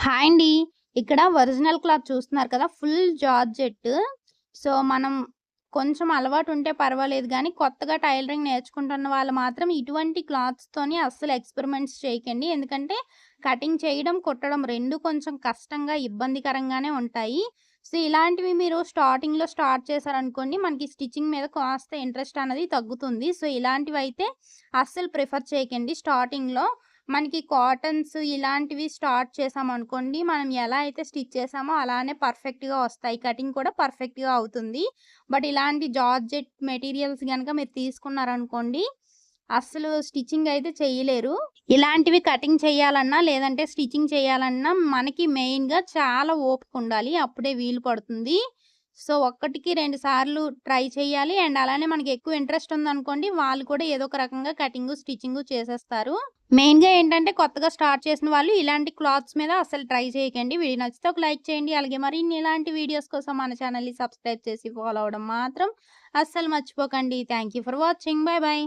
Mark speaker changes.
Speaker 1: Hi అండి. ఇక్కడ original cloth చూస్తున్నారు కదా! Full georgette. సో, మనం కొంచెం అలవాటుంటే పర్వాలేదు గానీ, కొత్తగా టైలరింగ్ నేర్చుకుంటున్న వాళ్ళు మాత్రం ఇటువంటి క్లాత్స్‌తోని అస్సలు ఎక్స్‌పెరిమెంట్స్ చేయకండి. ఎందుకంటే, కటింగ్ చేయడం, కుట్టడం 2 కొంచెం కష్టంగా, ఇబ్బందికరంగానే ఉంటాయి. సో, ఇలాంటివి మీరు స్టార్టింగ్‌లో స్టార్ట్ చేశారనుకోండి, మనకి స్టిచ్చింగ్ మీద కాస్త ఇంట్రెస్ట్ అనేది తగ్గుతుంది. సో, ఇలాంటివైతే అస్సలు ప్రిఫర్ చేయకండి స్టార్టింగ్‌లో. మనకి కాటన్స్ ఇలాంటివి స్టార్ట్ చేశామనుకోండి, మనం ఎలా అయితే స్టిచ్ చేసామో అలానే పర్ఫెక్ట్‌గా వస్తాయి. కటింగ్ కూడా పర్ఫెక్ట్‌గా అవుతుంది. బట్ ఇలాంటి జార్జెట్ మెటీరియల్స్ గనక మీరు తీసుకున్నారనుకోండి, అస్సలు స్టిచ్చింగ్ అయితే చేయలేరు. ఇలాంటివి కటింగ్ చేయాలన్నా, లేదంటే స్టిచ్చింగ్ చేయాలన్నా మనకి మెయిన్‌గా చాలా ఓపికుండాలి. అప్పుడే వీలు పడుతుంది. సో, ఒక్కటికి 2 సార్లు ట్రై చేయాలి. అండ్ అలానే మనకి ఎక్కువ ఇంట్రెస్ట్ ఉందనుకోండి, వాళ్ళు కూడా ఏదో ఒక రకంగా కటింగు, స్టిచ్చింగు చేసేస్తారు. మెయిన్‌గా ఏంటంటే కొత్తగా స్టార్ట్ చేసిన వాళ్ళు ఇలాంటి క్లాత్స్ మీద అస్సలు ట్రై చేయకండి. వీడియో నచ్చితే ఒక లైక్ చేయండి. అలాగే మరిన్ని ఇలాంటి వీడియోస్ కోసం మన ఛానెల్‌ని సబ్స్క్రైబ్ చేసి ఫాలో అవ్వడం మాత్రం అస్సలు మర్చిపోకండి. Thank you for watching. By by.